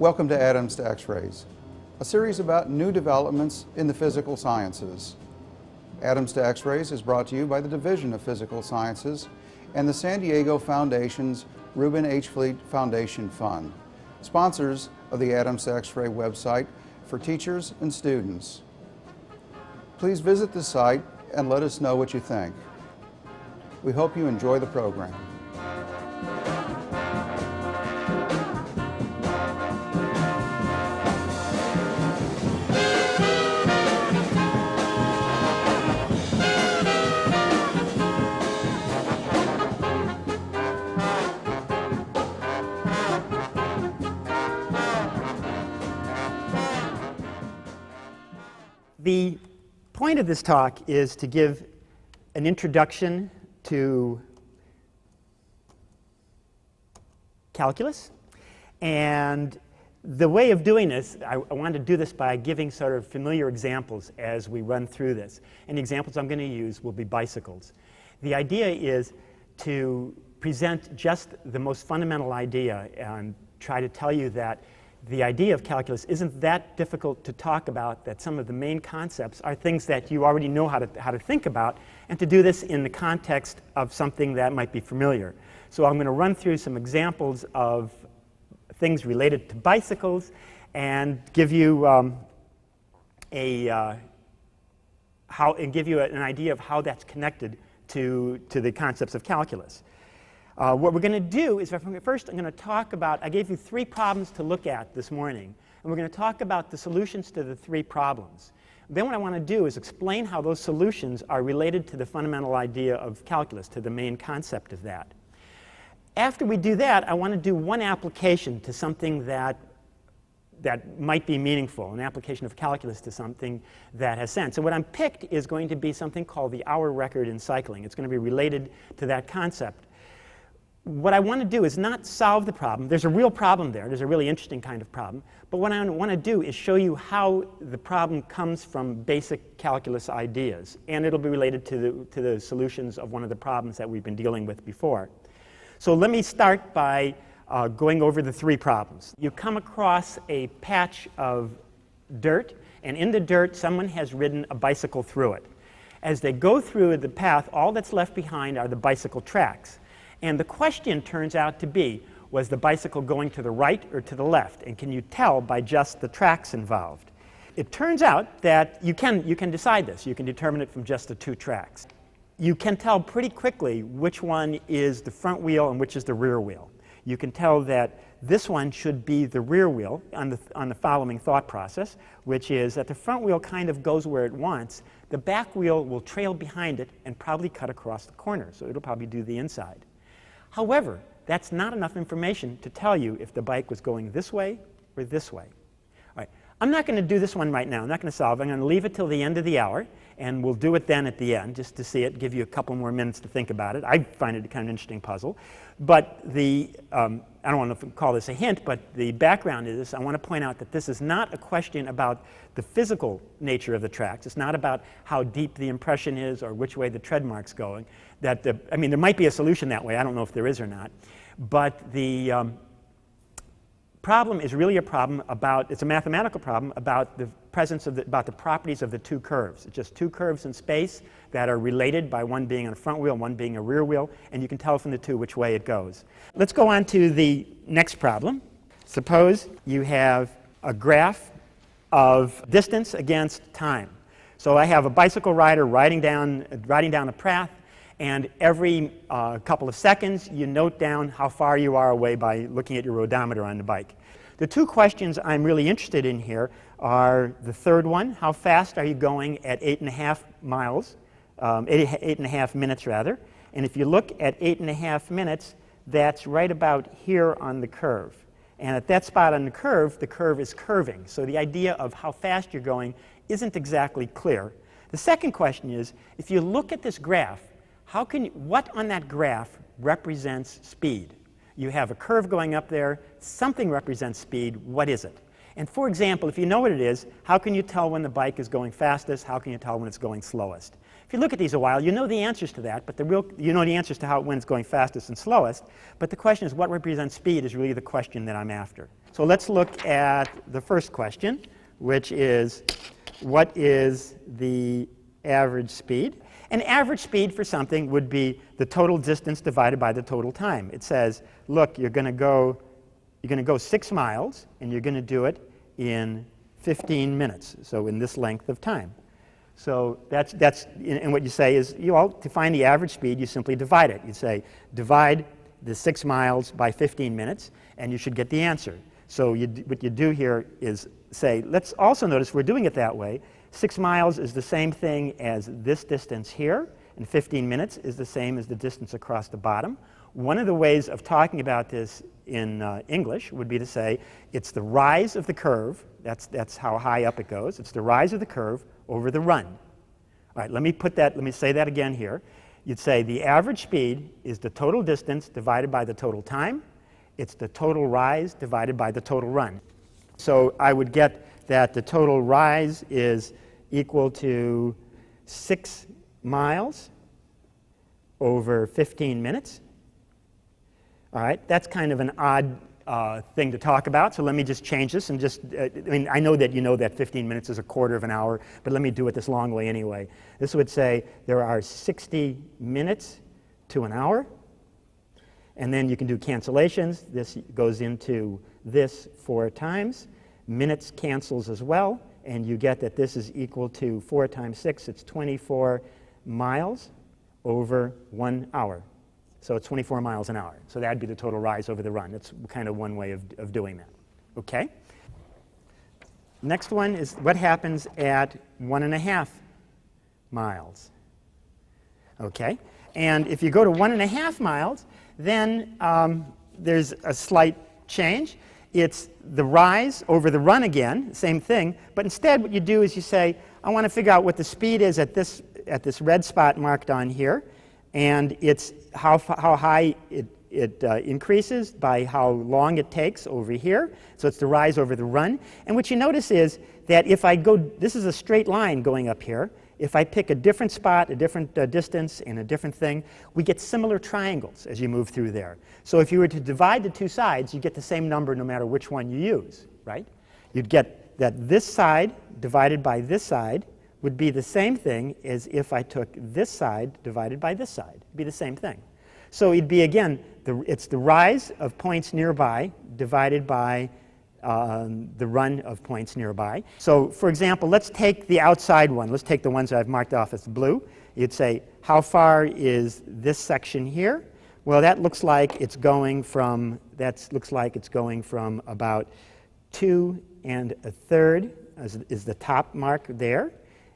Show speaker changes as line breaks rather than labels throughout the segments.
Welcome to Atoms to X-rays, a series about new developments in the physical sciences. Atoms to X-rays is brought to you by the Division of Physical Sciences and the San Diego Foundation's Reuben H. Fleet Foundation Fund, sponsors of the Atoms to X-ray website for teachers and students. Please visit the site and let us know what you think. We hope you enjoy the program.
The point of this talk is to give an introduction to calculus. And the way of doing this, I want to do this by giving sort of familiar examples as we run through this. And the examples I'm going to use will be bicycles. The idea is to present just the most fundamental idea and try to tell you that the idea of calculus isn't that difficult to talk about, that some of the main concepts are things that you already know how to think about, and to do this in the context of something that might be familiar. So I'm going to run through some examples of things related to bicycles and give you an idea of how that's connected to the concepts of calculus. What we're going to do is, first I'm going to talk about, I gave you 3 problems to look at this morning, and we're going to talk about the solutions to the 3 problems. Then what I want to do is explain how those solutions are related to the fundamental idea of calculus, to the main concept of that. After we do that, I want to do one application to something that might be meaningful, an application of calculus to something that has sense. So what I'm picked is going to be something called the hour record in cycling. It's going to be related to that concept. What I want to do is not solve the problem. There's a real problem there. There's a really interesting kind of problem. But what I want to do is show you how the problem comes from basic calculus ideas. And it'll be related to the solutions of one of the problems that we've been dealing with before. So let me start by going over the 3 problems. You come across a patch of dirt, and in the dirt someone has ridden a bicycle through it. As they go through the path, all that's left behind are the bicycle tracks. And the question turns out to be, was the bicycle going to the right or to the left? And can you tell by just the tracks involved? It turns out that you can decide this. You can determine it from just the 2 tracks. You can tell pretty quickly which one is the front wheel and which is the rear wheel. You can tell that this one should be the rear wheel on the following thought process, which is that the front wheel kind of goes where it wants. The back wheel will trail behind it and probably cut across the corner, so it'll probably do the inside. However, that's not enough information to tell you if the bike was going this way or this way. All right. I'm not going to do this one right now. I'm not going to solve it. I'm going to leave it till the end of the hour, and we'll do it then at the end just to see it, give you a couple more minutes to think about it. I find it a kind of interesting puzzle. But I don't want to call this a hint, but the background is I want to point out that this is not a question about the physical nature of the tracks. It's not about how deep the impression is or which way the tread mark's going. I mean, there might be a solution that way. I don't know if there is or not. But the problem is really a problem about, it's a mathematical problem about the presence of about the properties of the 2 curves. It's just 2 curves in space that are related by one being on a front wheel and one being a rear wheel, and you can tell from the 2 which way it goes. Let's go on to the next problem. Suppose you have a graph of distance against time. So I have a bicycle rider riding down a path, and every couple of seconds you note down how far you are away by looking at your odometer on the bike. The 2 questions I'm really interested in here are the third one, how fast are you going at 8.5 miles, 8.5 minutes rather. And if you look at 8.5 minutes, that's right about here on the curve. And at that spot on the curve is curving. So the idea of how fast you're going isn't exactly clear. The second question is, if you look at this graph, what on that graph represents speed? You have a curve going up there, something represents speed, what is it? And for example, if you know what it is, how can you tell when the bike is going fastest? How can you tell when it's going slowest? If you look at these a while, you know the answers to that, but you know the answers to when it's going fastest and slowest. But the question is, what represents speed is really the question that I'm after. So let's look at the first question, which is, what is the average speed? An average speed for something would be the total distance divided by the total time. It says, look, you're going to go 6 miles, and you're going to do it in 15 minutes, so in this length of time. So and what you say is, to find the average speed, you simply divide it. You say, divide the 6 miles by 15 minutes, and you should get the answer. So what you do here is say, let's also notice we're doing it that way. 6 miles is the same thing as this distance here, and 15 minutes is the same as the distance across the bottom. One of the ways of talking about this in English would be to say it's the rise of the curve. That's how high up it goes. It's the rise of the curve over the run. All right, let me say that again here. You'd say the average speed is the total distance divided by the total time. It's the total rise divided by the total run. So I would get that the total rise is equal to 6 miles over 15 minutes. All right, that's kind of an odd thing to talk about, so let me just change this and I know that you know that 15 minutes is a quarter of an hour, but let me do it this long way anyway. This would say there are 60 minutes to an hour, and then you can do cancellations. This goes into this 4 times. Minutes cancels as well, and you get that this is equal to 4 times 6. It's 24 miles over 1 hour. So it's 24 miles an hour. So that would be the total rise over the run. That's kind of one way of doing that. Okay? Next one is what happens at 1.5 miles. Okay? And if you go to 1.5 miles, then there's a slight change. It's the rise over the run again, same thing, but instead what you do is you say, I want to figure out what the speed is at this red spot marked on here, and it's how high it increases by how long it takes over here. So it's the rise over the run. And what you notice is that if I go, this is a straight line going up here. If I pick a different spot, a different distance, and a different thing, we get similar triangles as you move through there. So if you were to divide the two sides, you get the same number no matter which one you use, right? You'd get that this side divided by this side would be the same thing as if I took this side divided by this side. It'd be the same thing. So it'd be, again, it's the rise of points nearby divided by the run of points nearby. So, for example, let's take the outside one. Let's take the ones that I've marked off as blue. You'd say, how far is this section here? Well, that looks like it's going from about 2 1/3 is the top mark there.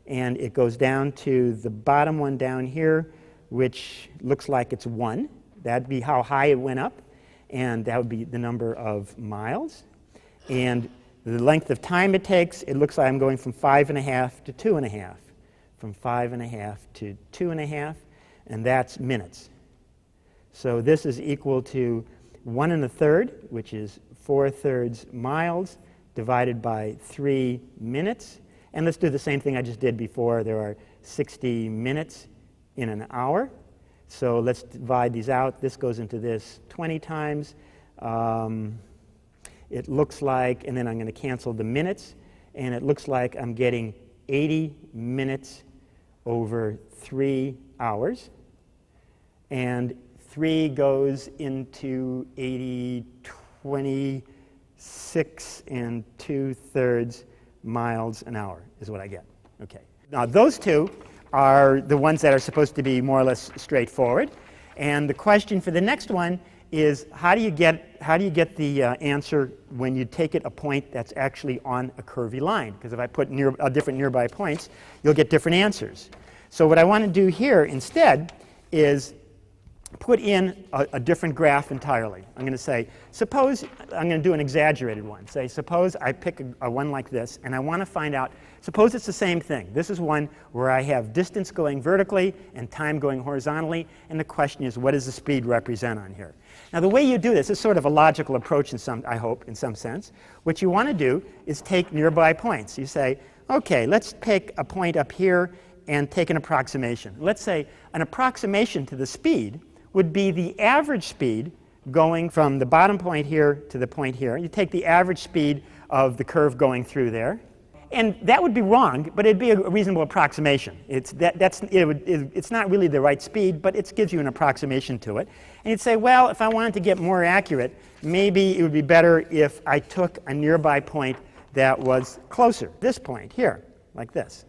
And it goes down to the bottom one down here, which looks like it's 1. That'd be how high it went up, and that would be the number of miles. And the length of time it takes, it looks like I'm going from 5.5 to 2.5. From 5.5 to 2.5, and that's minutes. So this is equal to 1 1/3, which is 4/3 miles, divided by 3 minutes. And let's do the same thing I just did before. There are 60 minutes in an hour. So let's divide these out. This goes into this 20 times. It looks like, and then I'm going to cancel the minutes, and it looks like I'm getting 80 minutes over 3 hours. And 3 goes into 80, 26 2/3 miles an hour is what I get. Okay. Now those two are the ones that are supposed to be more or less straightforward. And the question for the next one is, how do you get the answer when you take it a point that's actually on a curvy line? Because if I put different nearby points, you'll get different answers. So what I want to do here instead is put in a different graph entirely. I'm going to say, suppose, I'm going to do an exaggerated one. Say, suppose I pick a one like this, and I want to find out, suppose it's the same thing. This is one where I have distance going vertically and time going horizontally, and the question is, what does the speed represent on here? Now, the way you do this is sort of a logical approach, I hope, in some sense. What you want to do is take nearby points. You say, okay, let's pick a point up here and take an approximation. Let's say an approximation to the speed would be the average speed going from the bottom point here to the point here. You take the average speed of the curve going through there. And that would be wrong, but it'd be a reasonable approximation. It's not really the right speed, but it gives you an approximation to it. And you'd say, well, if I wanted to get more accurate, maybe it would be better if I took a nearby point that was closer, this point here, like this,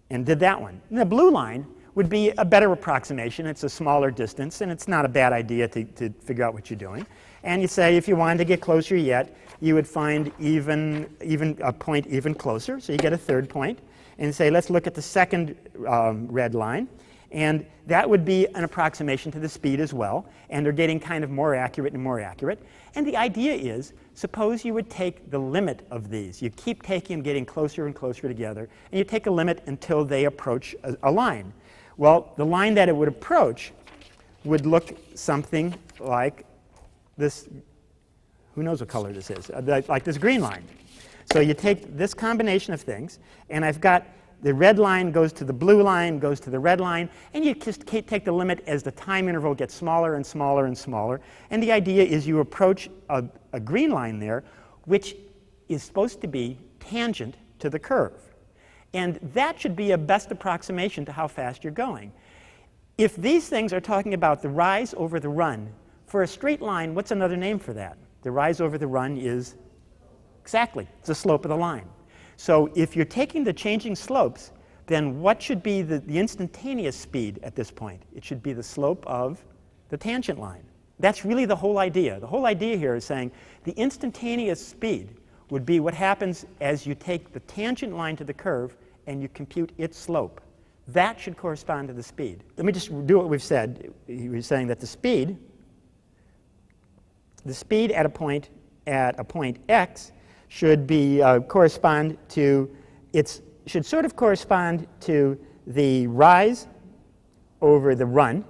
and did that one. And the blue line would be a better approximation. It's a smaller distance, and it's not a bad idea to figure out what you're doing. And you say if you wanted to get closer yet, you would find even a point even closer. So you get a third point. And say, let's look at the second red line. And that would be an approximation to the speed as well. And they're getting kind of more accurate and more accurate. And the idea is, suppose you would take the limit of these. You keep taking them, getting closer and closer together. And you take a limit until they approach a line. Well, the line that it would approach would look something like this. Who knows what color this is? Like this green line. So you take this combination of things, and I've got the red line goes to the blue line, goes to the red line, and you just take the limit as the time interval gets smaller and smaller and smaller. And the idea is you approach a green line there, which is supposed to be tangent to the curve. And that should be a best approximation to how fast you're going. If these things are talking about the rise over the run, for a straight line, what's another name for that? The rise over the run is exactly, it's the slope of the line. So if you're taking the changing slopes, then what should be the instantaneous speed at this point? It should be the slope of the tangent line. That's really the whole idea. The whole idea here is saying the instantaneous speed would be what happens as you take the tangent line to the curve and you compute its slope. That should correspond to the speed. Let me just do what we've said. He was saying that the speed at a point x should be correspond to should sort of correspond to the rise over the run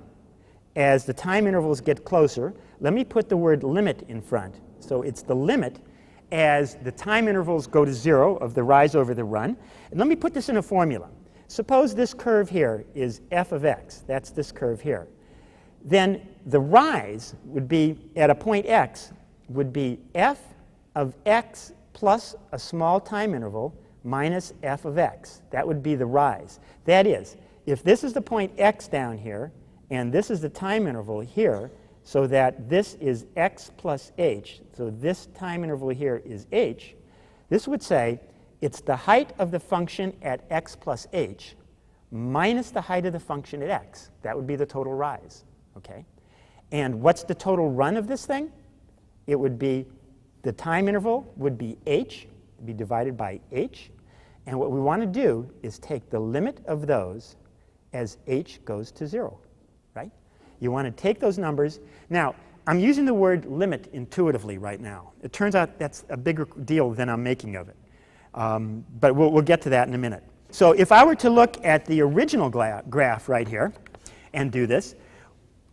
as the time intervals get closer. Let me put the word limit in front. So it's the limit as the time intervals go to 0 of the rise over the run. And let me put this in a formula. Suppose this curve here is f of x. That's this curve here. Then the rise would be, at a point x, would be f of x plus a small time interval minus f of x. That would be the rise. That is, if this is the point x down here, and this is the time interval here, so that this is x plus h, so this time interval here is h, this would say it's the height of the function at x plus h minus the height of the function at x. That would be the total rise. Okay? And what's the total run of this thing? It would be, the time interval would be h, be divided by h. And what we want to do is take the limit of those as h goes to 0, right? You want to take those numbers. Now, I'm using the word limit intuitively right now. It turns out that's a bigger deal than I'm making of it. But we'll get to that in a minute. So if I were to look at the original graph right here and do this,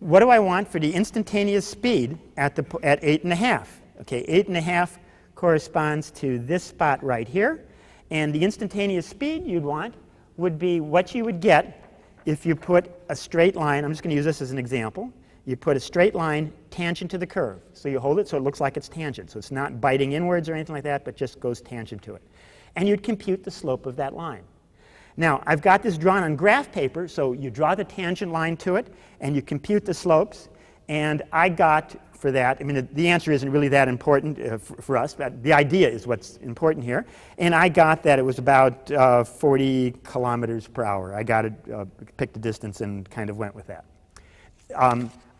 what do I want for the instantaneous speed at 8.5? Okay, 8.5 corresponds to this spot right here. And the instantaneous speed you'd want would be what you would get if you put a straight line. I'm just going to use this as an example. You put a straight line tangent to the curve. So you hold it so it looks like it's tangent. So it's not biting inwards or anything like that, but just goes tangent to it. And you'd compute the slope of that line. Now, I've got this drawn on graph paper, so you draw the tangent line to it, and you compute the slopes. And I got, for that, I mean, the answer isn't really that important for us, but the idea is what's important here. And I got that it was about 40 kilometers per hour. I got it, picked a distance, and kind of went with that.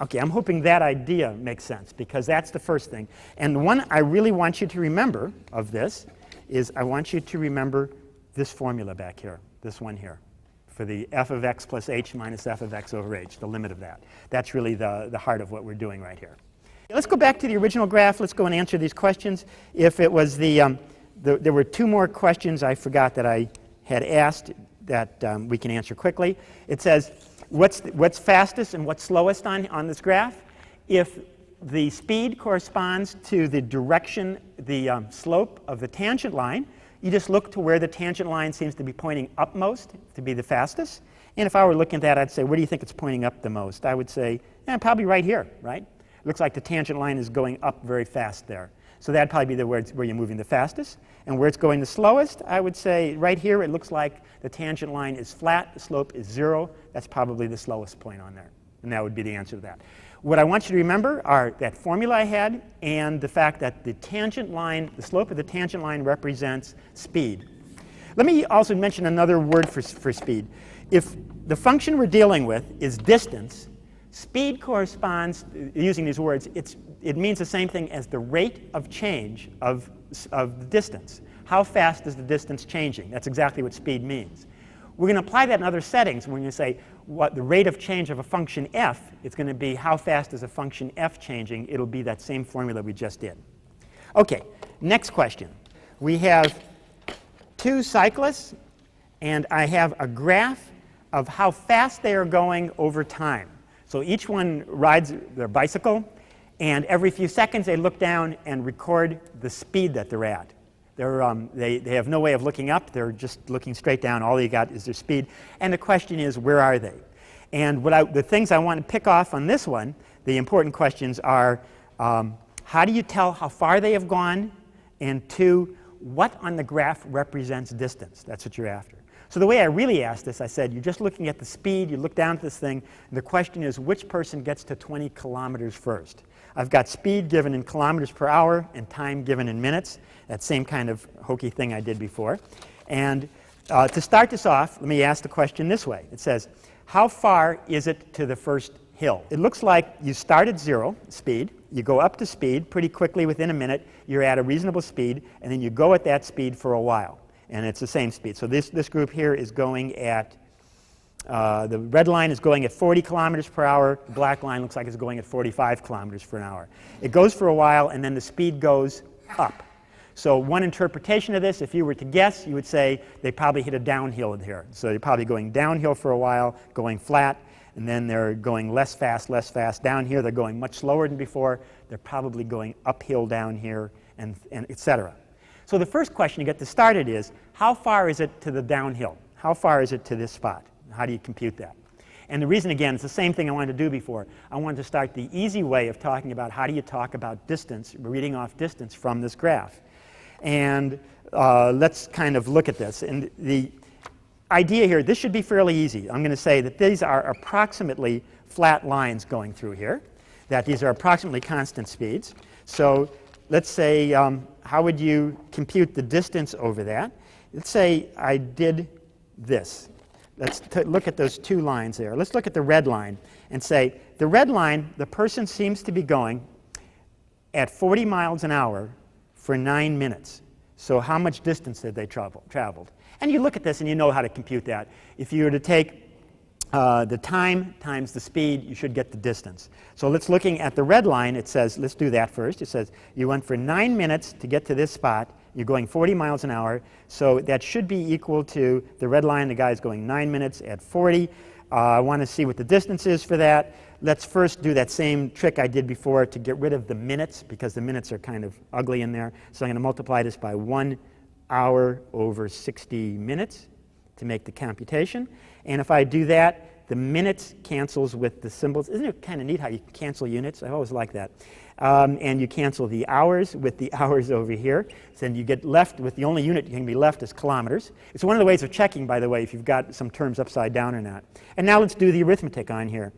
Okay, I'm hoping that idea makes sense, because that's the first thing. And the one I really want you to remember of this is I want you to remember this formula back here, this one here, for the f of x plus h minus f of x over h, the limit of that. That's really the heart of what we're doing right here. Let's go back to the original graph. Let's go and answer these questions. If it was there were two more questions I forgot that I had asked that we can answer quickly. It says, what's fastest and what's slowest on this graph? If the speed corresponds to the direction, the slope of the tangent line, you just look to where the tangent line seems to be pointing up most to be the fastest. And if I were looking at that, I'd say, where do you think it's pointing up the most? I would say, probably right here, right? looks like the tangent line is going up very fast there. So that'd probably be where you're moving the fastest. And where it's going the slowest, I would say right here it looks like the tangent line is flat, the slope is 0. That's probably the slowest point on there. And that would be the answer to that. What I want you to remember are that formula I had and the fact that the tangent line, the slope of the tangent line represents speed. Let me also mention another word for speed. If the function we're dealing with is distance, speed corresponds, using these words, it means the same thing as the rate of change of the distance. How fast is the distance changing? That's exactly what speed means. We're going to apply that in other settings. We're going to say what the rate of change of a function f, it's going to be how fast is a function f changing. It'll be that same formula we just did. OK, next question. We have 2 cyclists, and I have a graph of how fast they are going over time. So each one rides their bicycle, and every few seconds they look down and record the speed that they're at. They have no way of looking up. They're just looking straight down. All you got is their speed. And the question is, where are they? And the things I want to pick off on this one, the important questions are, how do you tell how far they have gone? And 2, what on the graph represents distance? That's what you're after. So the way I really asked this, I said, you're just looking at the speed. You look down at this thing. And the question is, which person gets to 20 kilometers first? I've got speed given in kilometers per hour and time given in minutes. That same kind of hokey thing I did before. And to start this off, let me ask the question this way. It says, how far is it to the first hill? It looks like you start at 0 speed. You go up to speed pretty quickly within a minute. You're at a reasonable speed. And then you go at that speed for a while. And it's the same speed. So this group here is going at, the red line is going at 40 kilometers per hour. The black line looks like it's going at 45 kilometers per hour. It goes for a while, and then the speed goes up. So one interpretation of this, if you were to guess, you would say they probably hit a downhill here. So they're probably going downhill for a while, going flat, and then they're going less fast. Down here, they're going much slower than before. They're probably going uphill down here, and et cetera. So the first question you get to started is, how far is it to the downhill? How far is it to this spot? How do you compute that? And the reason, again, it's the same thing I wanted to do before. I wanted to start the easy way of talking about how do you talk about distance, reading off distance from this graph. And let's kind of look at this. And the idea here, this should be fairly easy. I'm going to say that these are approximately flat lines going through here, that these are approximately constant speeds. So let's say, how would you compute the distance over that? Let's say I did this. Let's look at those 2 lines there. Let's look at the red line and say, the red line, the person seems to be going at 40 miles an hour for 9 minutes. So how much distance did they traveled? And you look at this and you know how to compute that. If you were to take the time times the speed, you should get the distance. So let's looking at the red line, it says, let's do that first. It says you went for 9 minutes to get to this spot. You're going 40 miles an hour. So that should be equal to the red line. The guy's going 9 minutes at 40. I want to see what the distance is for that. Let's first do that same trick I did before to get rid of the minutes, because the minutes are kind of ugly in there. So I'm going to multiply this by 1 hour over 60 minutes to make the computation. And if I do that, the minutes cancels with the symbols. Isn't it kind of neat how you cancel units? I always like that. And you cancel the hours with the hours over here. So then you get left with the only unit you can be left is kilometers. It's one of the ways of checking, by the way, if you've got some terms upside down or not. And now let's do the arithmetic on here.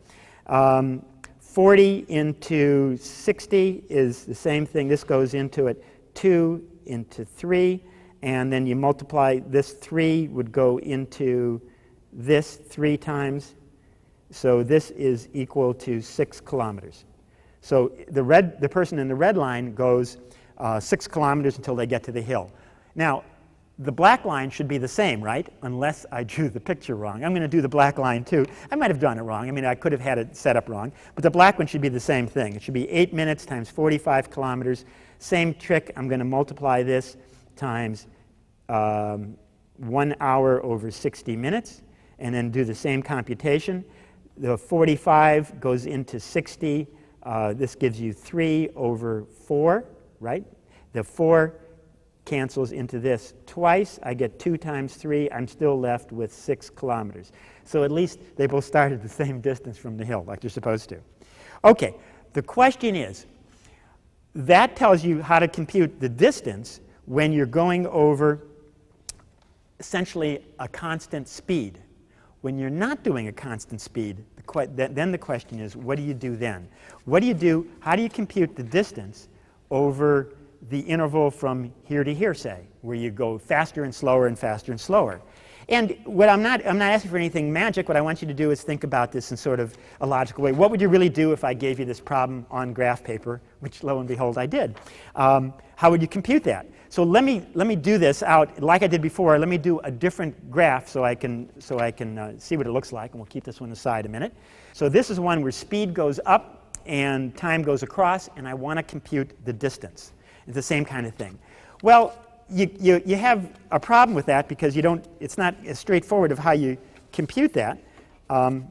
40 into 60 is the same thing. This goes into it 2 into 3. And then you multiply this 3 would go into this 3 times. So this is equal to 6 kilometers. So the person in the red line goes 6 kilometers until they get to the hill. Now, the black line should be the same, right? Unless I drew the picture wrong. I'm going to do the black line too. I might have done it wrong. I mean, I could have had it set up wrong. But the black one should be the same thing. It should be 8 minutes times 45 kilometers. Same trick. I'm going to multiply this times 1 hour over 60 minutes, and then do the same computation. The 45 goes into 60. This gives you 3 over 4, right? The 4 cancels into this twice. I get 2 times 3. I'm still left with 6 kilometers. So at least they both started the same distance from the hill, like they're supposed to. OK, the question is, that tells you how to compute the distance when you're going over essentially a constant speed. When you're not doing a constant speed, then the question is, what do you do then? What do you do? How do you compute the distance over the interval from here to here, say, where you go faster and slower and faster and slower? And what I'm not asking for anything magic. What I want you to do is think about this in sort of a logical way. What would you really do if I gave you this problem on graph paper, which lo and behold I did? How would you compute that? So let me do this out like I did before. Let me do a different graph so I can see what it looks like, and we'll keep this one aside a minute. So this is one where speed goes up and time goes across, and I want to compute the distance. It's the same kind of thing. Well, you have a problem with that because it's not as straightforward of how you compute that. Let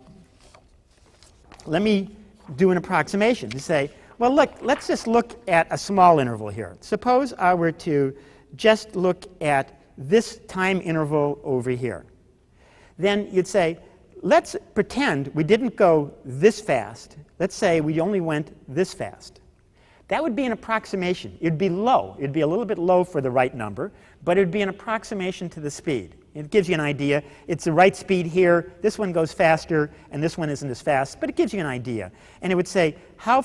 me do an approximation to say, well, look, let's just look at a small interval here. Suppose I were to just look at this time interval over here. Then you'd say, let's pretend we didn't go this fast. Let's say we only went this fast. That would be an approximation. It would be low. It would be a little bit low for the right number, but it would be an approximation to the speed. It gives you an idea. It's the right speed here. This one goes faster, and this one isn't as fast, but it gives you an idea. And it would say, how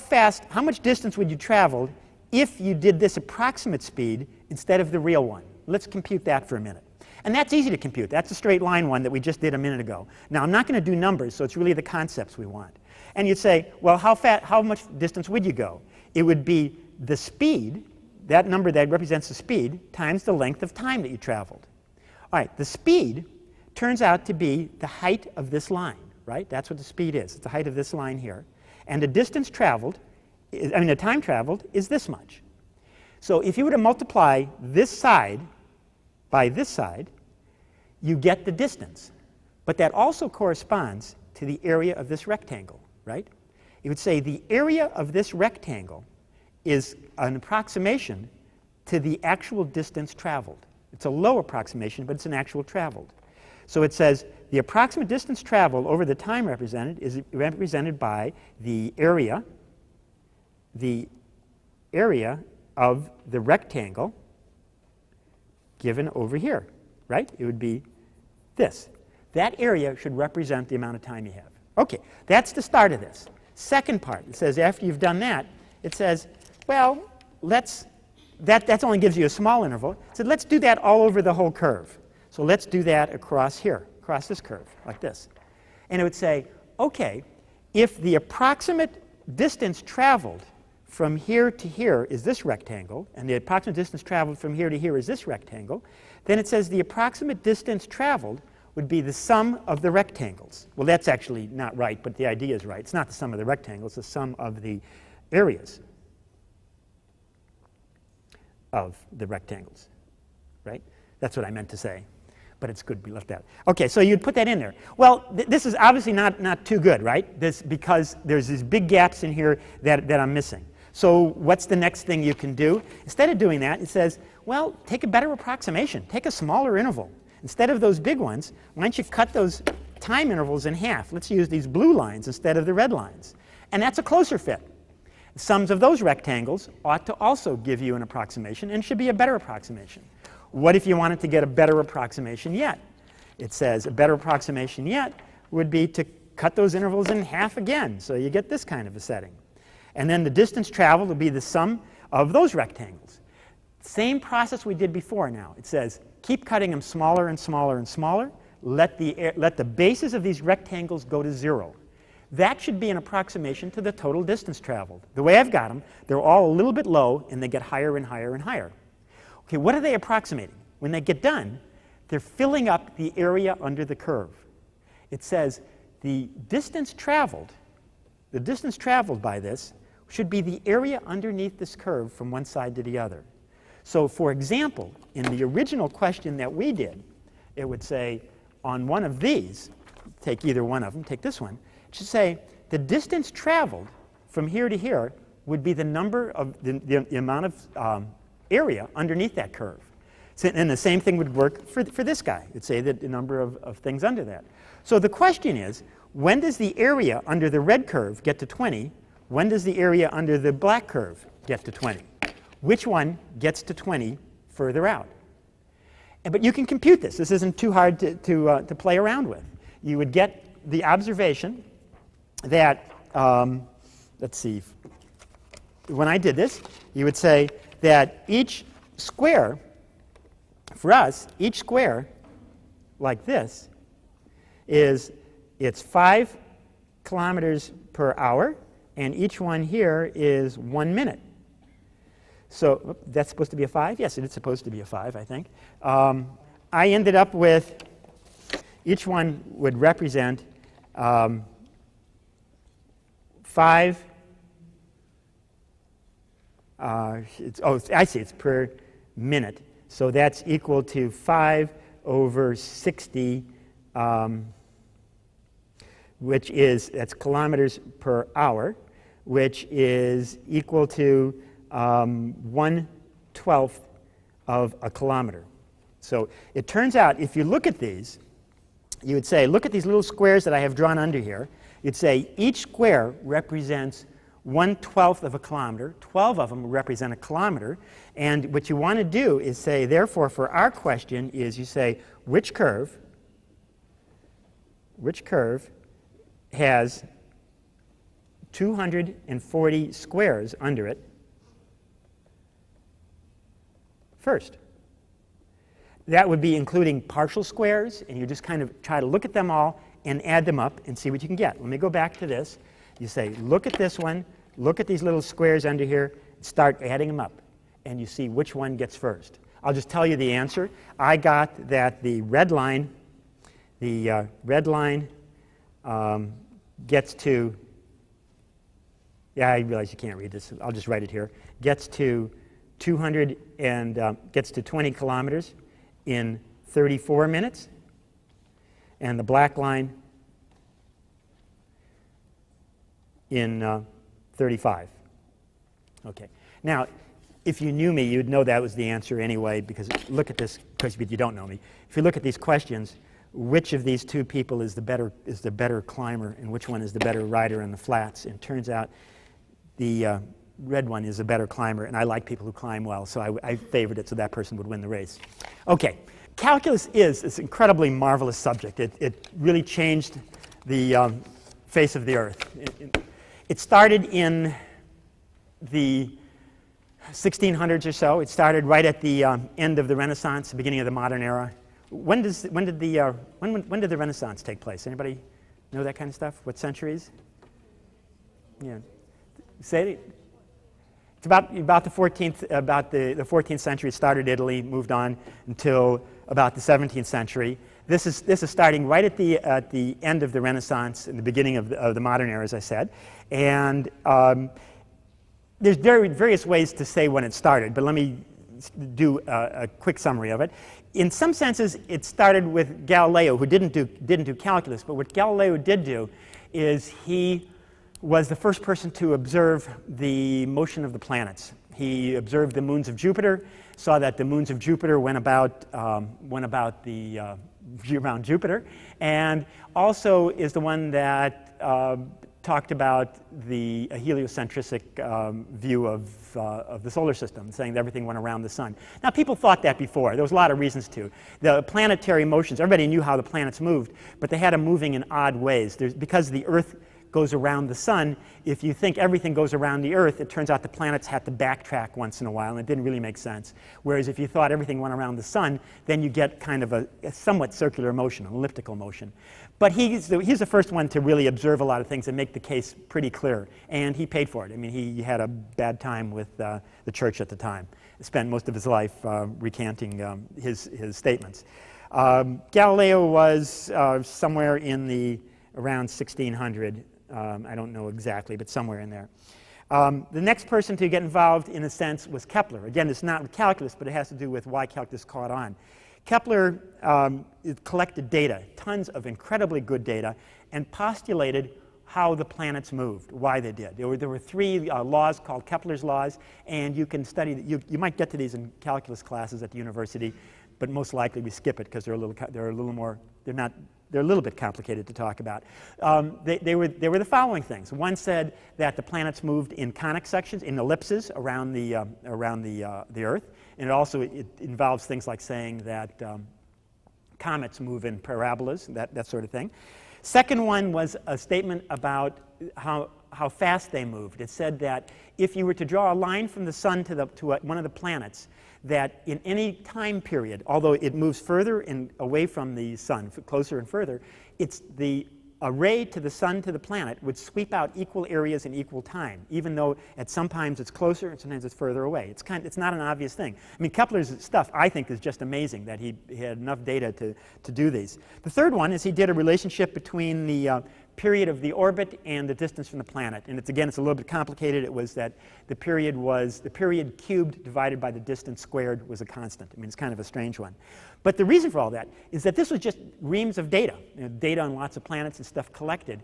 much distance would you travel if you did this approximate speed instead of the real one? Let's compute that for a minute. And that's easy to compute. That's a straight line one that we just did a minute ago. Now, I'm not going to do numbers, so it's really the concepts we want. And you'd say, well, how much distance would you go? It would be the speed, that number that represents the speed, times the length of time that you traveled. All right, the speed turns out to be the height of this line, right? That's what the speed is. It's the height of this line here. And the distance traveled, the time traveled is this much. So if you were to multiply this side by this side, you get the distance. But that also corresponds to the area of this rectangle, right? You would say the area of this rectangle is an approximation to the actual distance traveled. It's a low approximation, but it's an actual traveled. So it says the approximate distance traveled over the time represented is represented by the area of the rectangle given over here, right? It would be this. That area should represent the amount of time you have. Okay, that's the start of this. Second part, it says after you've done that, it says, well, that only gives you a small interval. So let's do that all over the whole curve. So let's do that across here, across this curve, like this. And it would say, okay, if the approximate distance traveled from here to here is this rectangle, and the approximate distance traveled from here to here is this rectangle, then it says the approximate distance traveled would be the sum of the rectangles. Well, that's actually not right, but the idea is right. It's not the sum of the rectangles, it's the sum of the areas of the rectangles, right? That's what I meant to say, but it's good we left that. Okay, so you'd put that in there. Well, this is obviously not too good, right? Because there's these big gaps in here that I'm missing. So what's the next thing you can do? Instead of doing that, it says, well, take a better approximation. Take a smaller interval. Instead of those big ones, why don't you cut those time intervals in half? Let's use these blue lines instead of the red lines. And that's a closer fit. Sums of those rectangles ought to also give you an approximation and should be a better approximation. What if you wanted to get a better approximation yet? It says a better approximation yet would be to cut those intervals in half again, so you get this kind of a setting. And then the distance traveled would be the sum of those rectangles. Same process we did before now. It says keep cutting them smaller and smaller and smaller. Let the bases of these rectangles go to 0. That should be an approximation to the total distance traveled. The way I've got them, they're all a little bit low, and they get higher and higher and higher. Okay, what are they approximating? When they get done, they're filling up the area under the curve. It says the distance traveled by this should be the area underneath this curve from one side to the other. So, for example, in the original question that we did, it would say on one of these, take either one of them, take this one, it should say the distance traveled from here to here would be the number of the amount of area underneath that curve. So, and the same thing would work for this guy. It'd say that the number of things under that. So the question is, when does the area under the red curve get to 20? When does the area under the black curve get to 20? Which one gets to 20 further out? But you can compute this. This isn't too hard to play around with. You would get the observation that, let's see, when I did this, you would say that each square, for us, each square like this it's 5 kilometers per hour, and each one here is 1 minute. So that's supposed to be a 5? Yes, it's supposed to be a 5, I think. I ended up with each one would represent 5. I see, it's per minute. So that's equal to 5 over 60, that's kilometers per hour, which is equal to 1/12 of a kilometer. So it turns out, if you look at these, you would say, look at these little squares that I have drawn under here. You'd say each square represents 1/12 of a kilometer. 12 of them represent a kilometer. And what you want to do is say, therefore, for our question is you say, which curve has 240 squares under it first? That would be including partial squares, and you just kind of try to look at them all and add them up and see what you can get. Let me go back to this. You say, look at this one, look at these little squares under here, start adding them up, and you see which one gets first. I'll just tell you the answer. I got that the red line gets to, yeah, I realize you can't read this. I'll just write it here. Gets to 200 and gets to 20 kilometers in 34 minutes, and the black line in 35. Okay. Now, if you knew me, you'd know that was the answer anyway, because look at this, because you don't know me. If you look at these questions, which of these two people is the better climber, and which one is the better rider in the flats? And it turns out the red one is a better climber, and I like people who climb well, so I favored it so that person would win the race. Okay, calculus is this incredibly marvelous subject. It really changed the face of the earth. It started in the 1600s or so. It started right at the end of the Renaissance, the beginning of the modern era. When did the Renaissance take place? Anybody know that kind of stuff? What centuries? Yeah, say it. It's about the 14th century. It started Italy, moved on until about the 17th century. This is starting right at the end of the Renaissance and the beginning of the modern era, as I said. And there's various ways to say when it started, but let me do a quick summary of it. In some senses, it started with Galileo, who didn't do calculus. But what Galileo did do is he was the first person to observe the motion of the planets. He observed the moons of Jupiter, saw that the moons of Jupiter went about around Jupiter, and also is the one that talked about the heliocentric view of the solar system, saying that everything went around the sun. Now, people thought that before. There was a lot of reasons to. The planetary motions, everybody knew how the planets moved, but they had them moving in odd ways. Because the Earth goes around the sun, if you think everything goes around the Earth, it turns out the planets had to backtrack once in a while, and it didn't really make sense. Whereas if you thought everything went around the sun, then you get kind of a somewhat circular motion, an elliptical motion. But he's the first one to really observe a lot of things and make the case pretty clear, and he paid for it. I mean, he had a bad time with the church at the time. He spent most of his life recanting his statements. Galileo was somewhere in around 1600. I don't know exactly, but somewhere in there. The next person to get involved, in a sense, was Kepler. Again, it's not with calculus, but it has to do with why calculus caught on. Kepler collected data, tons of incredibly good data, and postulated how the planets moved, why they did. There were three laws called Kepler's laws, and you can study. You might get to these in calculus classes at the university, but most likely we skip it because they're not they're a little bit complicated to talk about. They were the following things. One said that the planets moved in conic sections, in ellipses around the Earth, and it involves things like saying that comets move in parabolas, that sort of thing. Second one was a statement about how fast they moved. It said that if you were to draw a line from the sun to one of the planets, that in any time period, although it moves further and away from the sun, closer and further, it's the array to the sun to the planet would sweep out equal areas in equal time, even though at sometimes it's closer and sometimes it's further away. It's not an obvious thing. I mean, Kepler's stuff, I think, is just amazing that he had enough data to do these. The third one is he did a relationship between the period of the orbit and the distance from the planet. And it's a little bit complicated. It was that the period cubed divided by the distance squared was a constant. I mean, it's kind of a strange one. But the reason for all that is that this was just reams of data, data on lots of planets and stuff collected.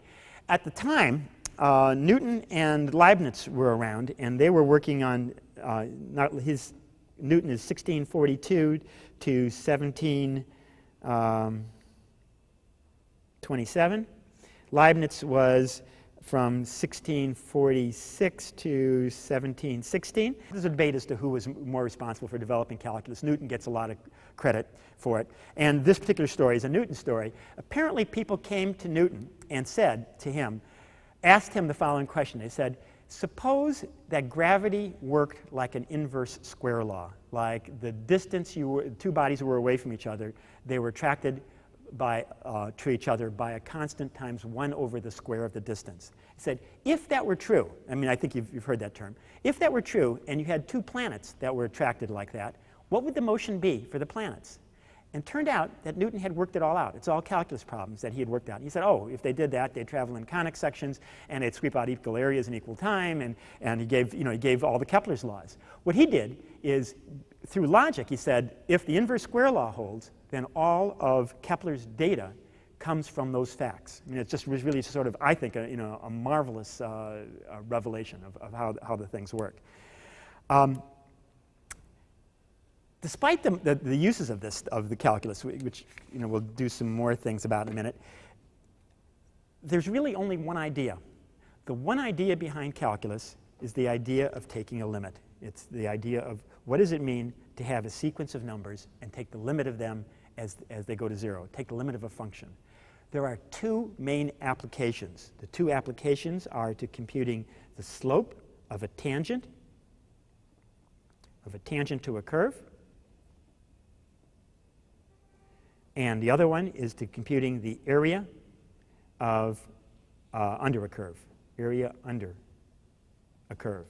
At the time, Newton and Leibniz were around, and they were working on, Newton is 1642 to 1727. Leibniz was from 1646 to 1716. There's a debate as to who was more responsible for developing calculus. Newton gets a lot of credit for it. And this particular story is a Newton story. Apparently people came to Newton and said to him, asked him the following question. They said, suppose that gravity worked like an inverse square law, like the distance two bodies were away from each other, they were attracted to each other by a constant times 1 over the square of the distance. He said, if that were true, I mean, I think you've heard that term. If that were true, and you had two planets that were attracted like that, what would the motion be for the planets? And it turned out that Newton had worked it all out. It's all calculus problems that he had worked out. He said, oh, if they did that, they'd travel in conic sections, and they'd sweep out equal areas in equal time, and he gave all the Kepler's laws. What he did is, through logic, he said, if the inverse square law holds, then all of Kepler's data comes from those facts. I mean, it just was really sort of, I think, a marvelous revelation of how the things work. Despite the uses of the calculus, which we'll do some more things about in a minute, there's really only one idea. The one idea behind calculus is the idea of taking a limit. It's the idea of what does it mean to have a sequence of numbers and take the limit of them as they go to 0, take the limit of a function. There are two main applications. The two applications are to computing the slope of a tangent to a curve, and the other one is to computing the area of under a curve, area under a curve.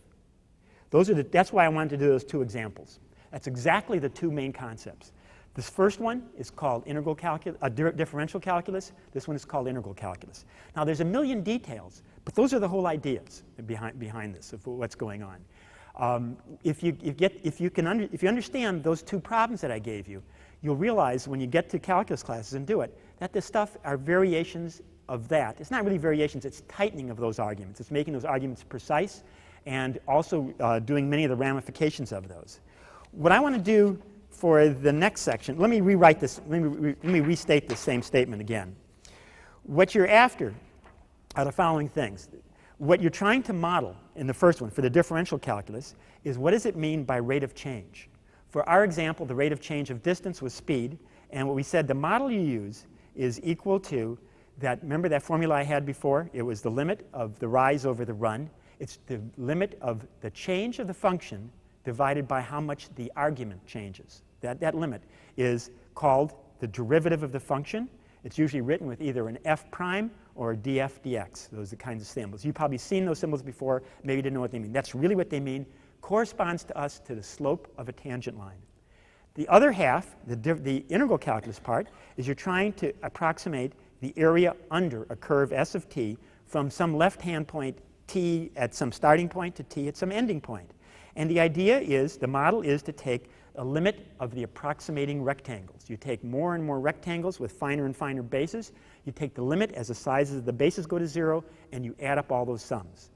That's why I wanted to do those two examples. That's exactly the two main concepts. This first one is called differential calculus. This one is called integral calculus. Now, there's a million details, but those are the whole ideas behind this, of what's going on. If you understand those two problems that I gave you, you'll realize when you get to calculus classes and do it, that this stuff are variations of that. It's not really variations, it's tightening of those arguments. It's making those arguments precise and also doing many of the ramifications of those. What I want to do for the next section, let me rewrite this, let me restate the same statement again. What you're after are the following things. What you're trying to model in the first one, for the differential calculus, is what does it mean by rate of change? For our example, the rate of change of distance was speed, and what we said the model you use is equal to that, remember that formula I had before? It was the limit of the rise over the run. It's the limit of the change of the function divided by how much the argument changes. That limit is called the derivative of the function. It's usually written with either an f prime or a df dx. Those are the kinds of symbols. You've probably seen those symbols before, maybe you didn't know what they mean. That's really what they mean. Corresponds to us to the slope of a tangent line. The other half, the integral calculus part, is you're trying to approximate the area under a curve s of t from some left-hand point t at some starting point to t at some ending point. And the idea is, the model is to take a limit of the approximating rectangles. You take more and more rectangles with finer and finer bases. You take the limit as the sizes of the bases go to 0, and you add up all those sums.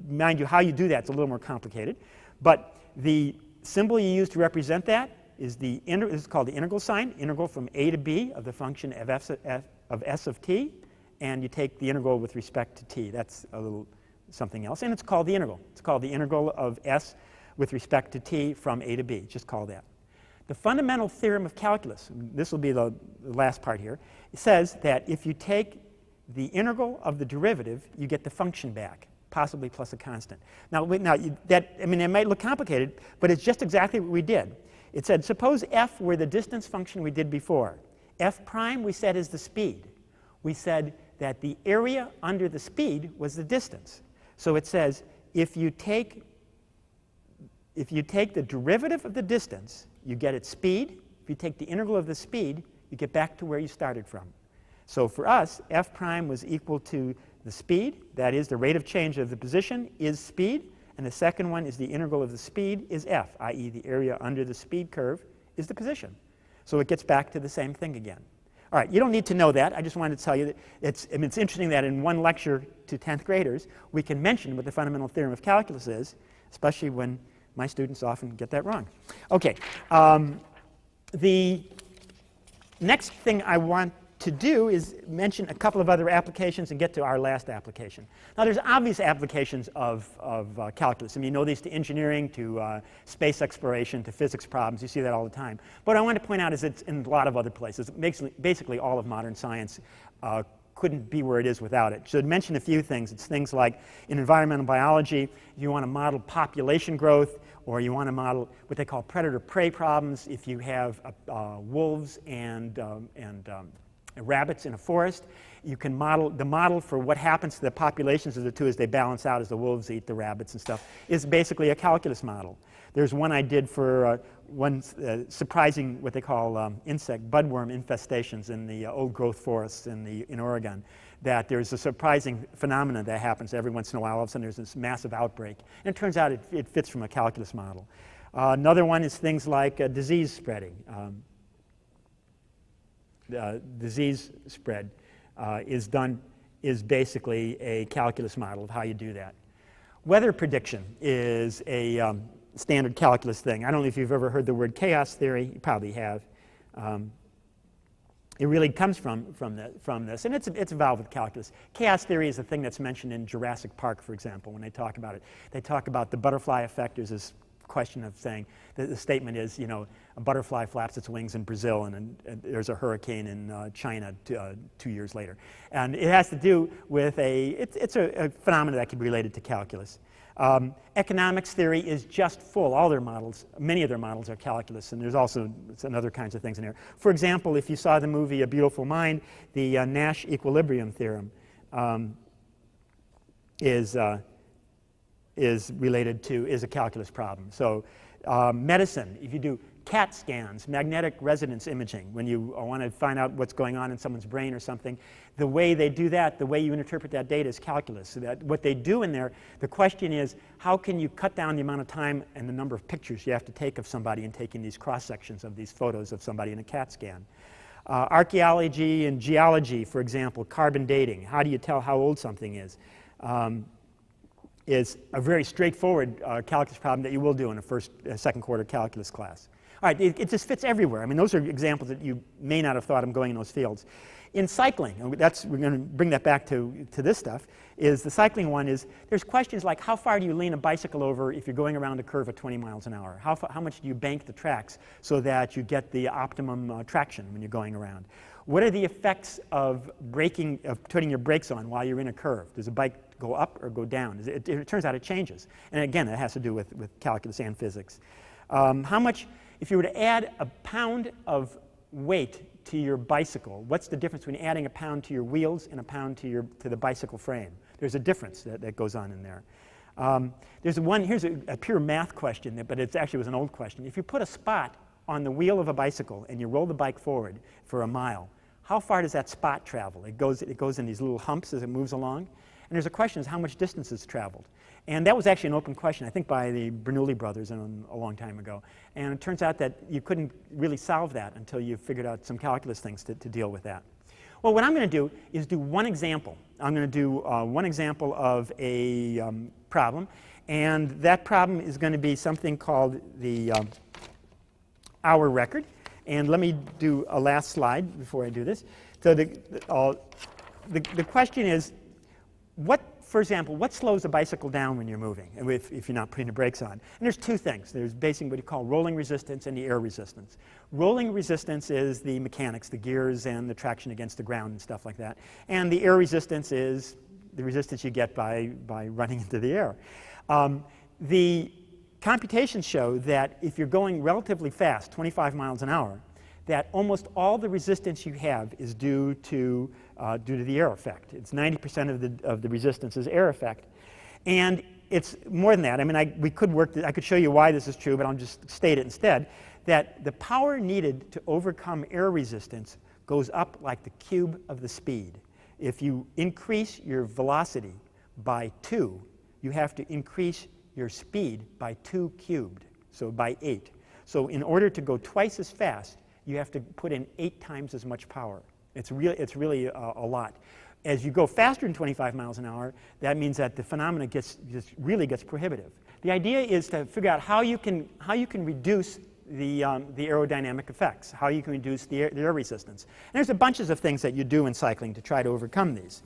Mind you, how you do that is a little more complicated. But the symbol you use to represent that is this is called the integral sign, integral from a to b of the function of s of t, and you take the integral with respect to t. That's a little something else, and it's called the integral. It's called the integral of s with respect to t from a to b. Just call that. The fundamental theorem of calculus, this will be the last part here, it says that if you take the integral of the derivative, you get the function back, possibly plus a constant. Now it might look complicated, but it's just exactly what we did. It said, suppose f were the distance function we did before. F prime, we said, is the speed. We said that the area under the speed was the distance. So it says, if you take the derivative of the distance, you get its speed. If you take the integral of the speed, you get back to where you started from. So for us, f prime was equal to the speed, that is the rate of change of the position is speed, and the second one is the integral of the speed is f, i.e. the area under the speed curve is the position. So it gets back to the same thing again. All right, you don't need to know that. I just wanted to tell you that it's interesting that in one lecture to 10th graders, we can mention what the fundamental theorem of calculus is, especially when my students often get that wrong. Okay, the next thing I want to do is mention a couple of other applications and get to our last application. Now, there's obvious applications of calculus. I mean, you know these to engineering, to space exploration, to physics problems. You see that all the time. What I want to point out is it's in a lot of other places. Basically, all of modern science couldn't be where it is without it. So to mention a few things, it's things like in environmental biology, if you want to model population growth, or you want to model what they call predator-prey problems, if you have wolves and rabbits in a forest, you can model the model for what happens to the populations of the two as they balance out as the wolves eat the rabbits and stuff is basically a calculus model. There's one I did for surprising what they call insect budworm infestations in the old growth forests in Oregon. That there's a surprising phenomenon that happens every once in a while. All of a sudden there's this massive outbreak. And it turns out it fits from a calculus model. Another one is things like disease spreading. Disease spread is basically a calculus model of how you do that. Weather prediction is a standard calculus thing. I don't know if you've ever heard the word chaos theory. You probably have. It really comes from this, and it's involved with calculus. Chaos theory is a thing that's mentioned in Jurassic Park, for example, when they talk about it. They talk about the butterfly effect. There's this question of saying that the statement is, you know, a butterfly flaps its wings in Brazil, and there's a hurricane in China 2 years later. And it has to do with it's a phenomenon that can be related to calculus. Economics theory is just full. All their models, many of their models are calculus, and there's also some other kinds of things in there. For example, if you saw the movie A Beautiful Mind, the Nash equilibrium theorem is a calculus problem. So medicine, if you do CAT scans, magnetic resonance imaging, when you want to find out what's going on in someone's brain or something, the way they do that, the way you interpret that data is calculus. So that what they do in there, the question is, how can you cut down the amount of time and the number of pictures you have to take of somebody in taking these cross-sections of these photos of somebody in a CAT scan? Archaeology and geology, for example, carbon dating. How do you tell how old something is a very straightforward calculus problem that you will do in a second quarter calculus class. All right, it just fits everywhere. I mean, those are examples that you may not have thought of going in those fields. In cycling, and we're going to bring that back to this stuff, is the cycling one is, there's questions like how far do you lean a bicycle over if you're going around a curve at 20 miles an hour? How much do you bank the tracks so that you get the optimum traction when you're going around? What are the effects of putting your brakes on while you're in a curve? Does a bike go up or go down? It turns out it changes. And again, it has to do with calculus and physics. How much, if you were to add a pound of weight to your bicycle, what's the difference between adding a pound to your wheels and a pound to the bicycle frame? There's a difference that goes on in there. Here's a pure math question, but it actually was an old question. If you put a spot on the wheel of a bicycle and you roll the bike forward for a mile, how far does that spot travel? It goes in these little humps as it moves along. And there's a question is how much distance it's traveled. And that was actually an open question, I think, by the Bernoulli brothers a long time ago. And it turns out that you couldn't really solve that until you figured out some calculus things to deal with that. Well, what I'm going to do is do one example. I'm going to do one example of a problem. And that problem is going to be something called the hour record. And let me do a last slide before I do this. So the question is, for example, what slows a bicycle down when you're moving, if you're not putting the brakes on? And there's two things. There's basically what you call rolling resistance and the air resistance. Rolling resistance is the mechanics, the gears and the traction against the ground and stuff like that. And the air resistance is the resistance you get by running into the air. The computations show that if you're going relatively fast, 25 miles an hour, that almost all the resistance you have is due to the air effect. It's 90% of the resistance is air effect. And it's more than that. I mean, I could show you why this is true, but I'll just state it instead, that the power needed to overcome air resistance goes up like the cube of the speed. If you increase your velocity by 2, you have to increase your speed by 2 cubed, so by 8. So in order to go twice as fast, you have to put in 8 times as much power. It's really a lot. As you go faster than 25 miles an hour, that means that the phenomena really gets prohibitive. The idea is to figure out how you can reduce the aerodynamic effects, how you can reduce the air resistance. And there's a bunches of things that you do in cycling to try to overcome these.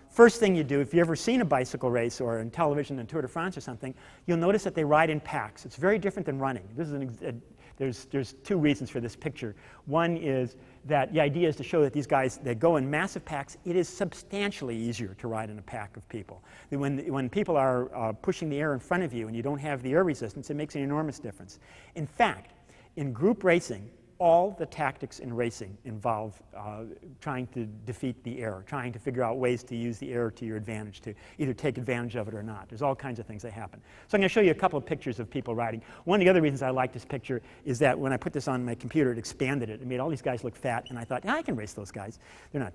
First thing you do, if you've ever seen a bicycle race or in television in Tour de France or something, you'll notice that they ride in packs. It's very different than running. This is there's 2 reasons for this picture. One is that the idea is to show that these guys, they go in massive packs. It is substantially easier to ride in a pack of people. When people are pushing the air in front of you and you don't have the air resistance, it makes an enormous difference. In fact, in group racing, all the tactics in racing involve trying to defeat the air, trying to figure out ways to use the air to your advantage, to either take advantage of it or not. There's all kinds of things that happen. So I'm going to show you a couple of pictures of people riding. One of the other reasons I like this picture is that when I put this on my computer, it expanded it. It made all these guys look fat, and I thought, I can race those guys. They're not,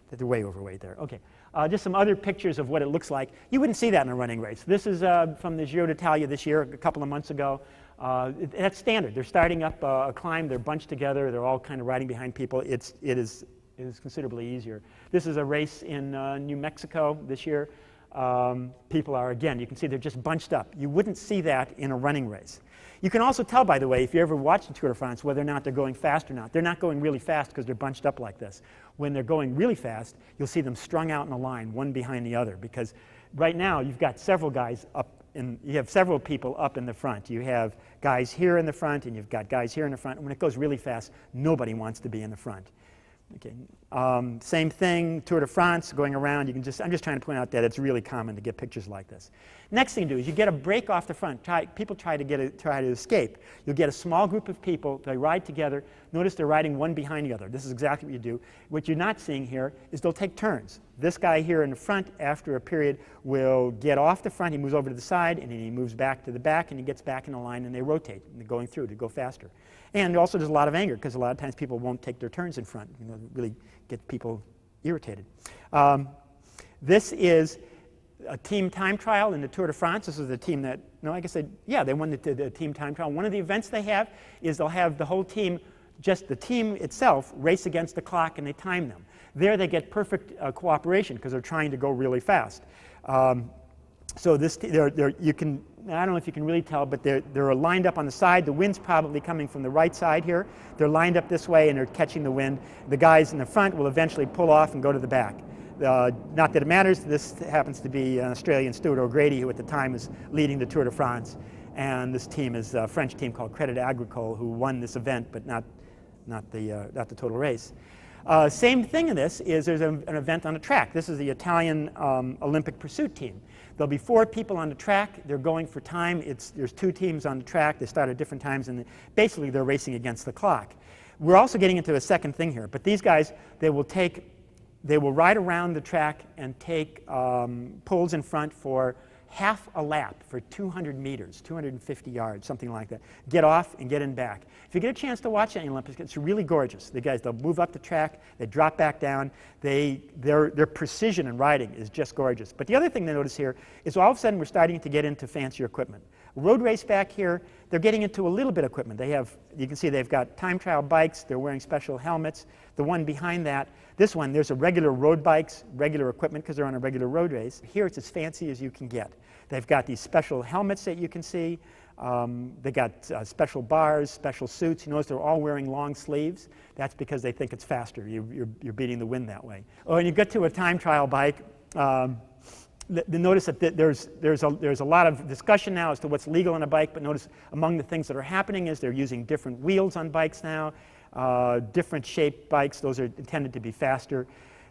they're way overweight there. Okay, just some other pictures of what it looks like. You wouldn't see that in a running race. This is from the Giro d'Italia this year, a couple of months ago. That's standard. They're starting up a climb. They're bunched together. They're all kind of riding behind people. It is considerably easier. This is a race in New Mexico this year. People are, again, you can see they're just bunched up. You wouldn't see that in a running race. You can also tell, by the way, if you ever watch the Tour de France, whether or not they're going fast or not. They're not going really fast because they're bunched up like this. When they're going really fast, you'll see them strung out in a line, one behind the other, because right now you've got several guys up. And you have several people up in the front. You have guys here in the front, and you've got guys here in the front. And when it goes really fast, nobody wants to be in the front. Okay. Same thing, Tour de France, going around. I'm just trying to point out that it's really common to get pictures like this. Next thing to do is you get a break off the front. People try to escape. You'll get a small group of people. They ride together. Notice they're riding one behind the other. This is exactly what you do. What you're not seeing here is they'll take turns. This guy here in the front, after a period, will get off the front. He moves over to the side, and then he moves back to the back, and he gets back in the line, and they rotate, and they're going through to go faster. And also there's a lot of anger, because a lot of times people won't take their turns in front. Really get people irritated. This is a team time trial in the Tour de France. This is the team that, they won the team time trial. One of the events they have is they'll have the whole team, just the team itself, race against the clock, and they time them. There they get perfect cooperation because they're trying to go really fast. So this, you can, I don't know if you can really tell, but they're lined up on the side. The wind's probably coming from the right side here. They're lined up this way, and they're catching the wind. The guys in the front will eventually pull off and go to the back. Not that it matters. This happens to be an Australian, Stuart O'Grady, who at the time was leading the Tour de France. And this team is a French team called Crédit Agricole, who won this event, but not the total race. Same thing in this is there's an event on a track. This is the Italian Olympic pursuit team. There'll be 4 people on the track. They're going for time. There's 2 teams on the track. They start at different times, and basically they're racing against the clock. We're also getting into a second thing here. But these guys, they will ride around the track and take poles in front for half a lap for 200 meters, 250 yards, something like that. Get off and get in back. If you get a chance to watch any Olympics, it's really gorgeous. The guys, they'll move up the track, they drop back down. Their precision in riding is just gorgeous. But the other thing to notice here is all of a sudden we're starting to get into fancier equipment. Road race back here, they're getting into a little bit of equipment. You can see they've got time trial bikes, they're wearing special helmets. The one behind that, this one, there's a regular road bikes, regular equipment because they're on a regular road race. Here it's as fancy as you can get. They've got these special helmets that you can see. They got special bars, special suits. You notice they're all wearing long sleeves. That's because they think it's faster. You're beating the wind that way. Oh, and you get to a time trial bike. Notice that there's a lot of discussion now as to what's legal on a bike, but notice among the things that are happening is they're using different wheels on bikes now, different shaped bikes. Those are intended to be faster.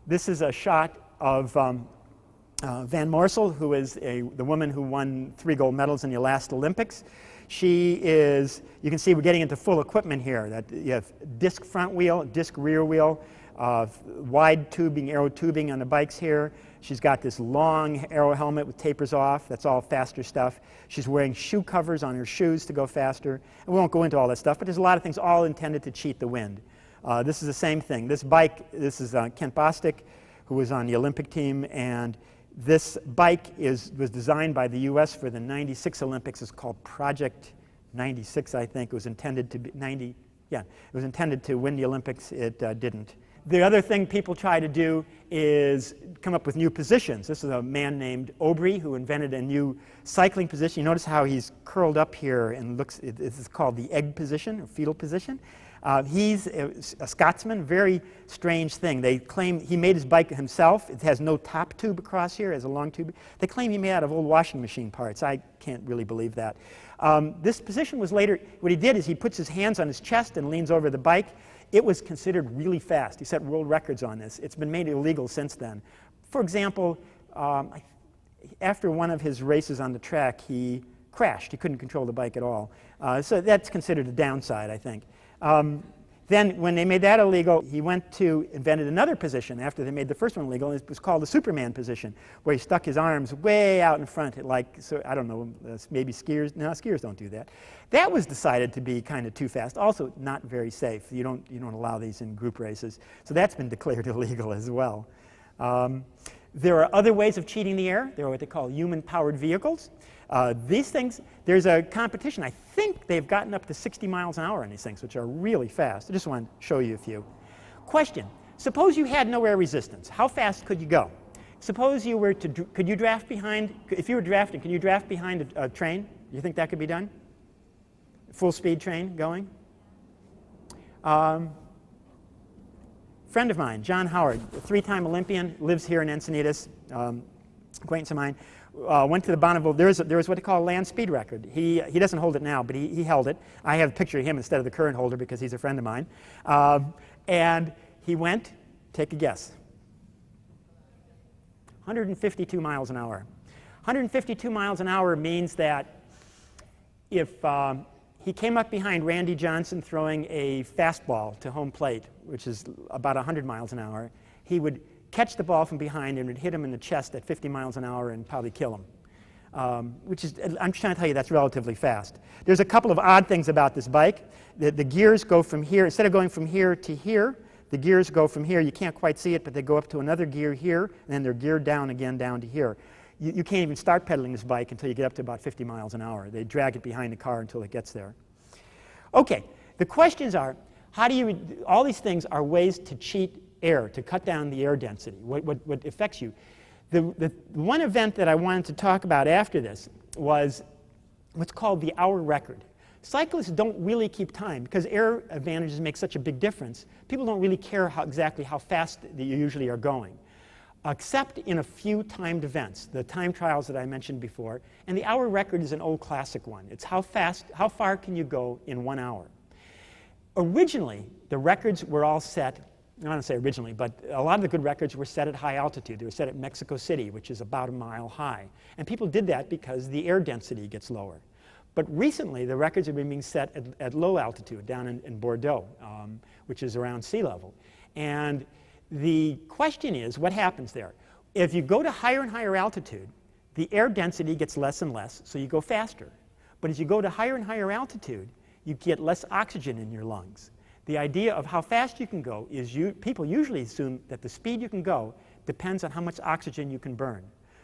This is a shot of Van Moorsel, who is the woman who won 3 gold medals in the last Olympics. She is, you can see we're getting into full equipment here. That you have disc front wheel, disc rear wheel, wide tubing, aero tubing on the bikes here. She's got this long aero helmet with tapers off. That's all faster stuff. She's wearing shoe covers on her shoes to go faster. And we won't go into all that stuff, but there's a lot of things all intended to cheat the wind. This is the same thing. This bike, this is Kent Bostic, who was on the Olympic team, and this bike was designed by the U.S. for the '96 Olympics. It's called Project 96, I think. It was intended to be it was intended to win the Olympics. It didn't. The other thing people try to do is come up with new positions. This is a man named Aubry who invented a new cycling position. You notice how he's curled up here and looks, this is called the egg position or fetal position. He's a Scotsman, very strange thing. They claim he made his bike himself. It has no top tube across here, it has a long tube. They claim he made it out of old washing machine parts. I can't really believe that. This position was later, what he did is he puts his hands on his chest and leans over the bike. It was considered really fast. He set world records on this. It's been made illegal since then. For example, after one of his races on the track, he crashed. He couldn't control the bike at all. So that's considered a downside, I think. Then when they made that illegal, he invented another position after they made the first one illegal. It was called the Superman position, where he stuck his arms way out in front, so I don't know, maybe skiers. No, skiers don't do that. That was decided to be kind of too fast. Also, not very safe. You don't allow these in group races. So that's been declared illegal as well. There are other ways of cheating the air. There are what they call human-powered vehicles. These things, there's a competition. I think they've gotten up to 60 miles an hour on these things, which are really fast. I just want to show you a few. Question. Suppose you had no air resistance. How fast could you go? Suppose you were could you draft behind, if you were drafting, could you draft behind a train? Do you think that could be done? Full speed train going? Friend of mine, John Howard, a 3-time Olympian, lives here in Encinitas, acquaintance of mine. Went to the Bonneville. There is what they call a land speed record. He doesn't hold it now, but he held it. I have a picture of him instead of the current holder because he's a friend of mine. And he went, take a guess, 152 miles an hour. 152 miles an hour means that if he came up behind Randy Johnson throwing a fastball to home plate, which is about 100 miles an hour, he would catch the ball from behind and would hit him in the chest at 50 miles an hour and probably kill him. Which is, I'm just trying to tell you, that's relatively fast. There's a couple of odd things about this bike. The gears go from here, instead of going from here to here, the gears go from here. You can't quite see it, but they go up to another gear here, and then they're geared down again down to here. You can't even start pedaling this bike until you get up to about 50 miles an hour. They drag it behind the car until it gets there. Okay, the questions are, all these things are ways to cheat air, to cut down the air density, what affects you. The one event that I wanted to talk about after this was what's called the hour record. Cyclists don't really keep time because air advantages make such a big difference. People don't really care exactly how fast you usually are going, except in a few timed events, the time trials that I mentioned before. And the hour record is an old classic one. It's how far can you go in 1 hour. Originally, the records were all set, I don't want to say originally, but a lot of the good records were set at high altitude. They were set at Mexico City, which is about 1 mile high. And people did that because the air density gets lower. But recently, the records have been being set at low altitude, down in Bordeaux, which is around sea level. And the question is, what happens there? If you go to higher and higher altitude, the air density gets less and less, so you go faster. But as you go to higher and higher altitude, you get less oxygen in your lungs. The idea of how fast you can go is people usually assume that the speed you can go depends on how much oxygen you can burn.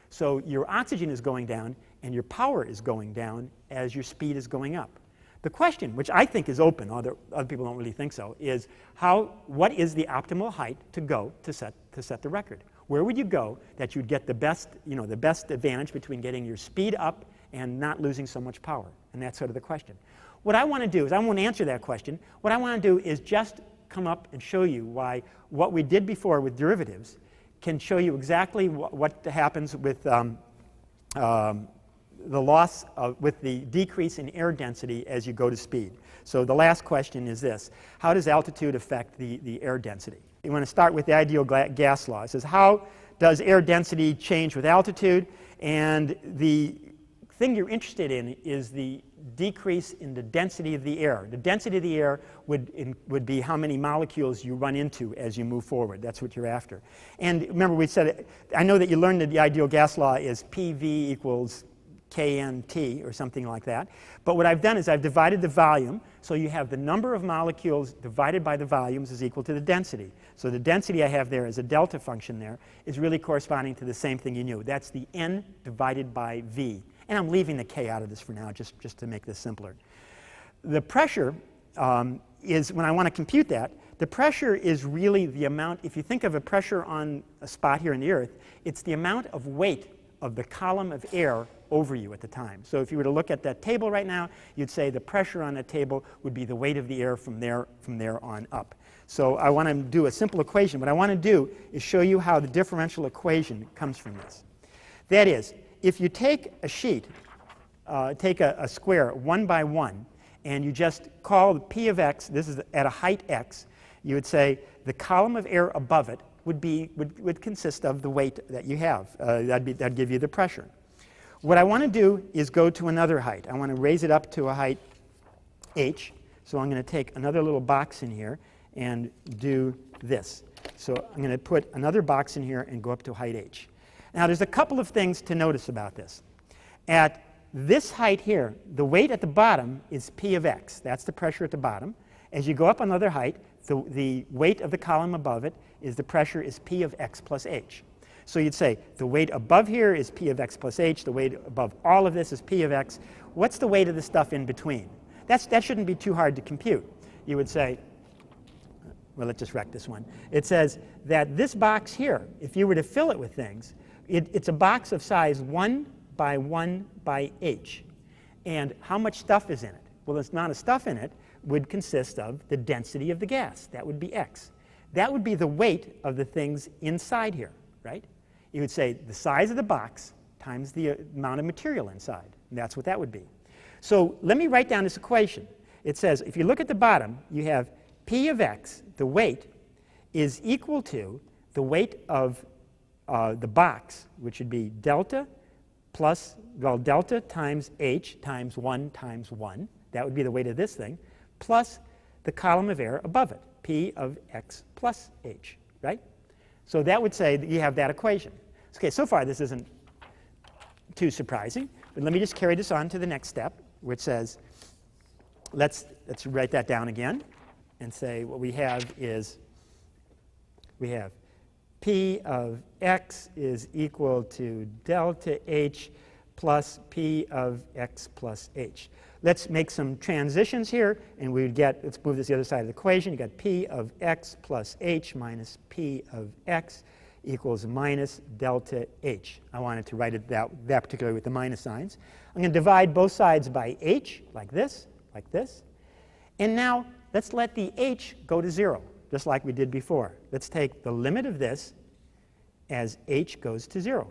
So your oxygen is going down and your power is going down as your speed is going up. The question, which I think is open, other people don't really think so, is what is the optimal height to go to set the record? Where would you go that you'd get the best advantage between getting your speed up and not losing so much power? And that's sort of the question. What I want to do is, I won't answer that question. What I want to do is just come up and show you why what we did before with derivatives can show you exactly what happens with the loss with the decrease in air density as you go to speed. So the last question is this: how does altitude affect the air density? You want to start with the ideal gas law. It says, how does air density change with altitude? And the thing you're interested in is the decrease in the density of the air. The density of the air would be how many molecules you run into as you move forward. That's what you're after. And remember, we said, I know that you learned that the ideal gas law is PV equals KNT or something like that. But what I've done is I've divided the volume, so you have the number of molecules divided by the volumes is equal to the density. So the density I have there as a delta function there is really corresponding to the same thing you knew. That's the N divided by V. And I'm leaving the K out of this for now, just to make this simpler. The pressure is, when I want to compute that, the pressure is really the amount, if you think of a pressure on a spot here in the Earth, it's the amount of weight of the column of air over you at the time. So if you were to look at that table right now, you'd say the pressure on that table would be the weight of the air from there on up. So I want to do a simple equation. What I want to do is show you how the differential equation comes from this. That is, if you take a sheet, take a square 1 by 1, and you just call the P of x, this is at a height x, you would say the column of air above it would consist of the weight that you have. That'd give you the pressure. What I want to do is go to another height. I want to raise it up to a height h. So I'm going to take another little box in here and do this. So I'm going to put another box in here and go up to height h. Now there's a couple of things to notice about this. At this height here, the weight at the bottom is P of x. That's the pressure at the bottom. As you go up another height, the weight of the column above it is the pressure is P of x plus h. So you'd say the weight above here is P of x plus h. The weight above all of this is P of x. What's the weight of the stuff in between? That shouldn't be too hard to compute. You would say, well, let's just wreck this one. It says that this box here, if you were to fill it with things, it's a box of size 1 by 1 by h. And how much stuff is in it? Well, the amount of stuff in it would consist of the density of the gas. That would be x. That would be the weight of the things inside here, right? You would say the size of the box times the amount of material inside. And that's what that would be. So let me write down this equation. It says, if you look at the bottom, you have P of x, the weight, is equal to the weight of the box, which would be delta plus, well, delta times h times 1 times 1. That would be the weight of this thing, plus the column of air above it, P of x plus h, right? So that would say that you have that equation. Okay, so far this isn't too surprising, but let me just carry this on to the next step, which says, let's write that down again and say what we have is, we have P of x is equal to delta h plus P of x plus h. Let's make some transitions here, and we would get, let's move this to the other side of the equation. You got P of x plus h minus P of x equals minus delta h. I wanted to write it that particularly with the minus signs. I'm going to divide both sides by h, like this. And now let's let the h go to 0, just like we did before. Let's take the limit of this as h goes to 0.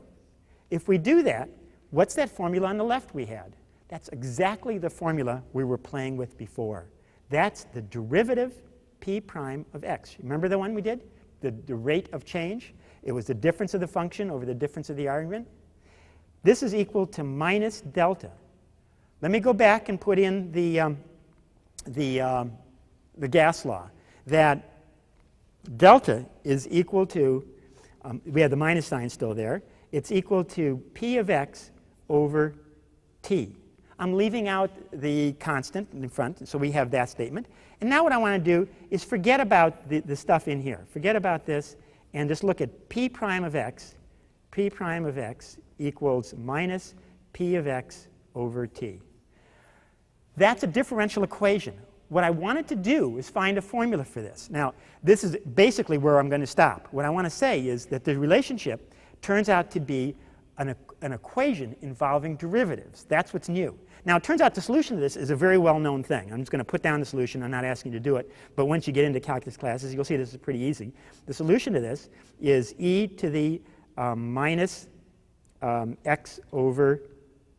If we do that, what's that formula on the left we had? That's exactly the formula we were playing with before. That's the derivative p prime of x. Remember the one we did? The rate of change? It was the difference of the function over the difference of the argument. This is equal to minus delta. Let me go back and put in the gas law. That delta is equal to, we have the minus sign still there. It's equal to p of x over t. I'm leaving out the constant in front, so we have that statement. And now what I want to do is forget about the stuff in here. Forget about this and just look at p prime of x. P prime of x equals minus p of x over t. That's a differential equation. What I wanted to do is find a formula for this. Now, this is basically where I'm going to stop. What I want to say is that the relationship turns out to be an equation involving derivatives. That's what's new. Now, it turns out the solution to this is a very well-known thing. I'm just going to put down the solution. I'm not asking you to do it. But once you get into calculus classes, you'll see this is pretty easy. The solution to this is e to the minus x over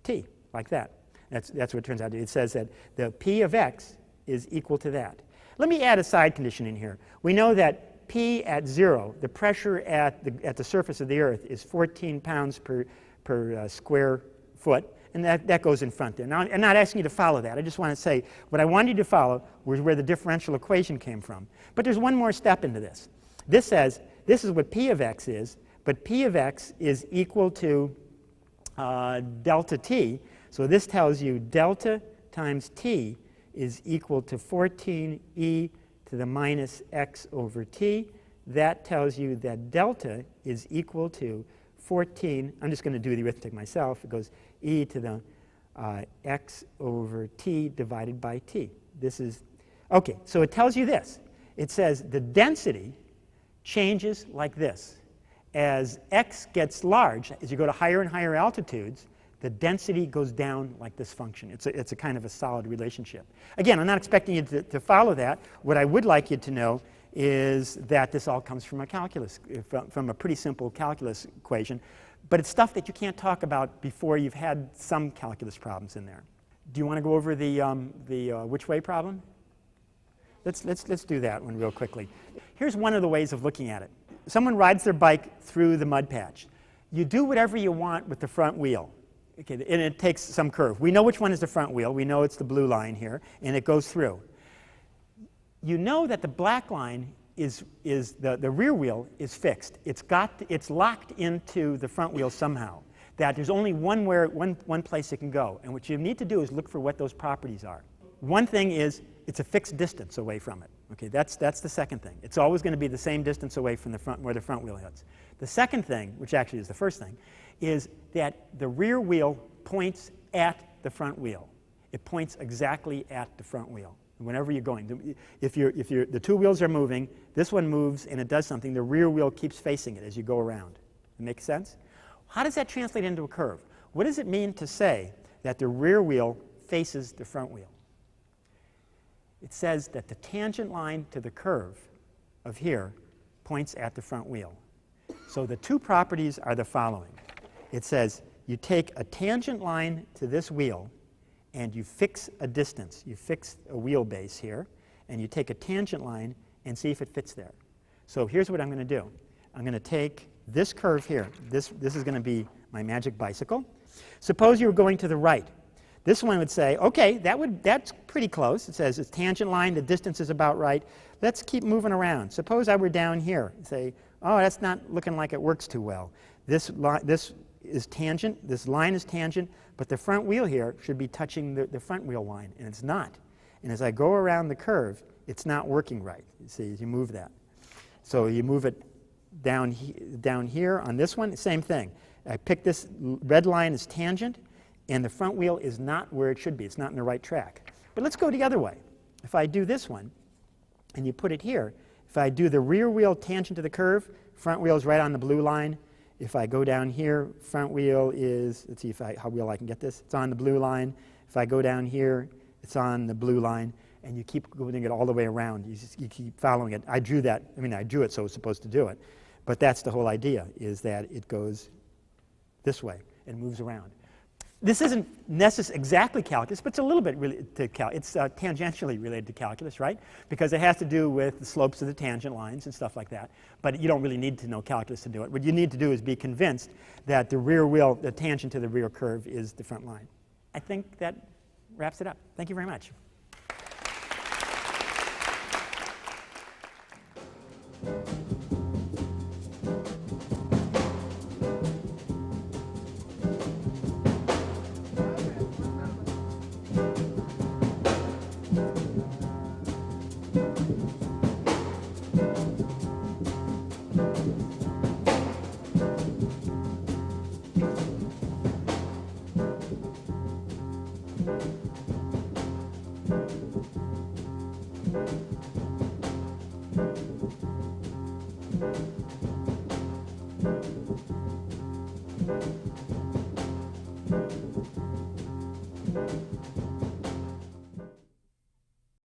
t, like that. That's what it turns out to be. It says that the p of x is equal to that. Let me add a side condition in here. We know that p at 0, the pressure at the surface of the Earth, is 14 pounds per square foot. And that goes in front there. Now, I'm not asking you to follow that. I just want to say what I wanted you to follow was where the differential equation came from. But there's one more step into this. This says this is what p of x is, but p of x is equal to delta t. So this tells you delta times t is equal to 14e to the minus x over t. That tells you that delta is equal to 14. I'm just going to do the arithmetic myself. It goes e to the x over t divided by t. This is, OK, so it tells you this. It says the density changes like this. As x gets large, as you go to higher and higher altitudes, the density goes down like this function. It's a kind of a solid relationship. Again, I'm not expecting you to follow that. What I would like you to know is that this all comes from a calculus, from a pretty simple calculus equation. But it's stuff that you can't talk about before you've had some calculus problems in there. Do you want to go over the which way problem? Let's do that one real quickly. Here's one of the ways of looking at it. Someone rides their bike through the mud patch. You do whatever you want with the front wheel. Okay, and it takes some curve. We know which one is the front wheel. We know it's the blue line here, and it goes through. You know that the black line is the rear wheel is fixed. It's locked into the front wheel somehow. That there's only one place it can go. And what you need to do is look for what those properties are. One thing is it's a fixed distance away from it. Okay, that's the second thing. It's always going to be the same distance away from the front where the front wheel hits. The second thing, which actually is the first thing, is that the rear wheel points at the front wheel. It points exactly at the front wheel. Whenever you're going, if the two wheels are moving, this one moves and it does something, the rear wheel keeps facing it as you go around. It makes sense? How does that translate into a curve? What does it mean to say that the rear wheel faces the front wheel? It says that the tangent line to the curve of here points at the front wheel. So the two properties are the following. It says you take a tangent line to this wheel and you fix a distance. You fix a wheelbase here, and you take a tangent line and see if it fits there. So here's what I'm going to do. I'm going to take this curve here. This is going to be my magic bicycle. Suppose you were going to the right. This one would say, OK, that's pretty close. It says it's tangent line. The distance is about right. Let's keep moving around. Suppose I were down here and say, oh, that's not looking like it works too well. This is tangent. This line is tangent. But the front wheel here should be touching the front wheel line, and it's not. And as I go around the curve, it's not working right. You see, as you move that. So you move it down here on this one, same thing. I pick this red line as tangent, and the front wheel is not where it should be. It's not in the right track. But let's go the other way. If I do this one, and you put it here, if I do the rear wheel tangent to the curve, front wheel is right on the blue line. If I go down here, front wheel is, let's see how well I can get this. It's on the blue line. If I go down here, it's on the blue line. And you keep going it all the way around. You keep following it. I drew that. I mean, I drew it so it's supposed to do it. But that's the whole idea, is that it goes this way and moves around. This isn't exactly calculus, but it's a little bit related to calculus. It's tangentially related to calculus, right? Because it has to do with the slopes of the tangent lines and stuff like that. But you don't really need to know calculus to do it. What you need to do is be convinced that the rear wheel, the tangent to the rear curve, is the front line. I think that wraps it up. Thank you very much.